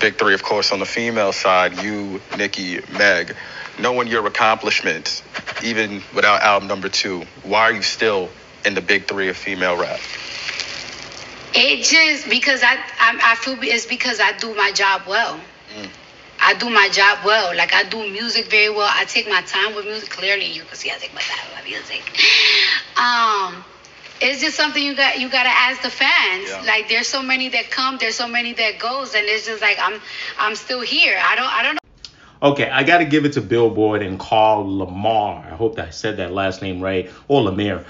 big three, of course, on the female side, you, Nicki, Meg. Knowing your accomplishments, even without album number 2, why are you still in the big three of female rap? It just because I feel it's because I do my job well. I do my job well. Like, I do music very well. I take my time with music. Clearly, you can see I take my time with my music. It's just something you got to ask the fans. Yeah. Like, there's so many that come, there's so many that goes, and it's just like I'm still here. I don't know. Okay, I got to give it to Billboard and Carl Lamar. I hope that I said that last name right, or Lemire,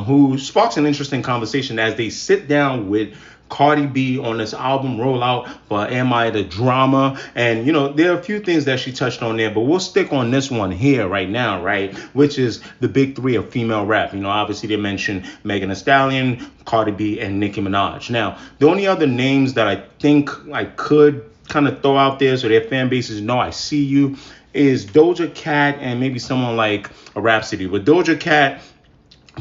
who sparks an interesting conversation as they sit down with Cardi B on this album rollout for Am I the Drama? And, there are a few things that she touched on there, but we'll stick on this one here right now, right? Which is the big three of female rap. Obviously they mentioned Megan Thee Stallion, Cardi B, and Nicki Minaj. Now, the only other names that I think I could kind of throw out there so their fan bases know I see you is Doja Cat and maybe someone like a Rhapsody. With Doja Cat,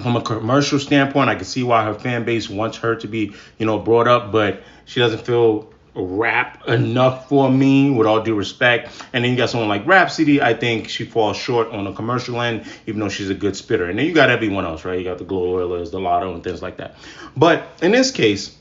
from a commercial standpoint, I can see why her fan base wants her to be, brought up, but she doesn't feel rap enough for me, with all due respect. And then you got someone like Rhapsody. I think she falls short on the commercial end, even though she's a good spitter. And then you got everyone else, right? You got the Glow Oilers, the Lotto, and things like that. But in this case,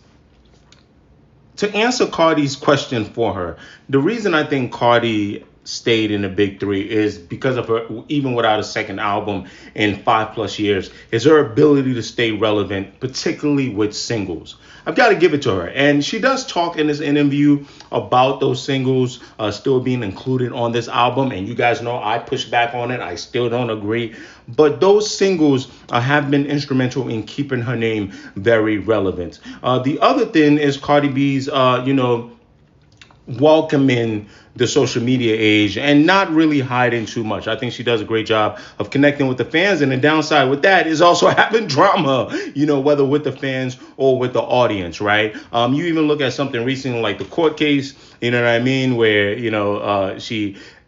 to answer Cardi's question for her, the reason I think Cardi stayed in the big three is because of her, even without a second album in 5+ years, is her ability to stay relevant, particularly with singles. I've got to give it to her. And she does talk in this interview about those singles still being included on this album. And you guys know I push back on it. I still don't agree. But those singles have been instrumental in keeping her name very relevant. The other thing is Cardi B's, welcoming the social media age and not really hiding too much. I think she does a great job of connecting with the fans. And the downside with that is also having drama, whether with the fans or with the audience, right? You even look at something recently like the court case, you know what I mean, where,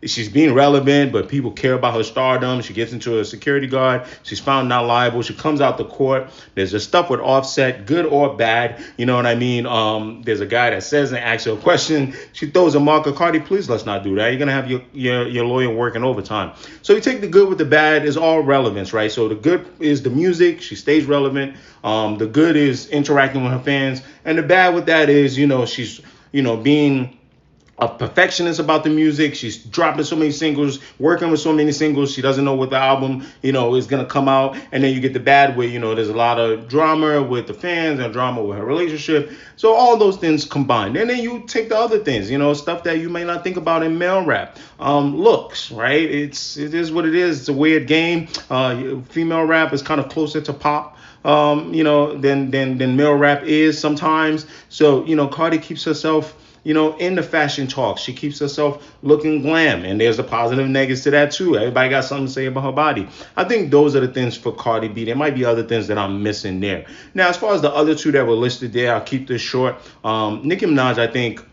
she's being relevant, but people care about her stardom. She gets into a security guard. She's found not liable. She comes out the court. There's the stuff with Offset, good or bad. You know what I mean? There's a guy that says and asks her a question. She throws a marker. Cardi, please let's not do that. You're going to have your lawyer working overtime. So you take the good with the bad. It's all relevance, right? So the good is the music. She stays relevant. The good is interacting with her fans. And the bad with that is, she's, being a perfectionist about the music. She's dropping so many singles, working with so many singles. She doesn't know what the album, is going to come out. And then you get the bad where, there's a lot of drama with the fans and drama with her relationship. So all those things combined. And then you take the other things, stuff that you may not think about in male rap. Looks, right? It is what it is. It's a weird game. Female rap is kind of closer to pop, than male rap is sometimes. So, Cardi keeps herself in the fashion talk. She keeps herself looking glam, and there's a positive and negatives to that too. Everybody got something to say about her body. I think those are the things for Cardi B. There might be other things that I'm missing there. Now, as far as the other two that were listed there, I'll keep this short. Nicki Minaj, I think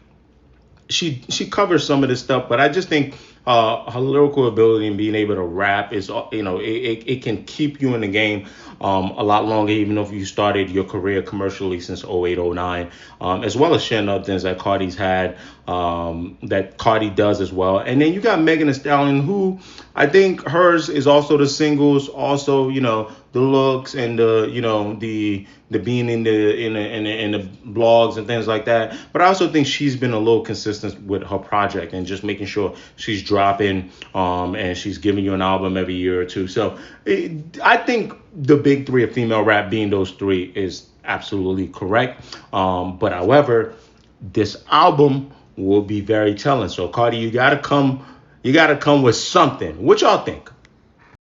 she covers some of this stuff, but I just think her lyrical ability and being able to rap is, it can keep you in the game a lot longer, even if you started your career commercially since 08, 09, as well as sharing other things that Cardi's had, that Cardi does as well. And then you got Megan Thee Stallion, who I think hers is also the singles, also, the looks and the being in the blogs and things like that. But I also think she's been a little consistent with her project and just making sure she's dropping and she's giving you an album every year or two. So I think the big three of female rap being those three is absolutely correct. But however, this album will be very telling. So Cardi, you gotta come with something. What y'all think?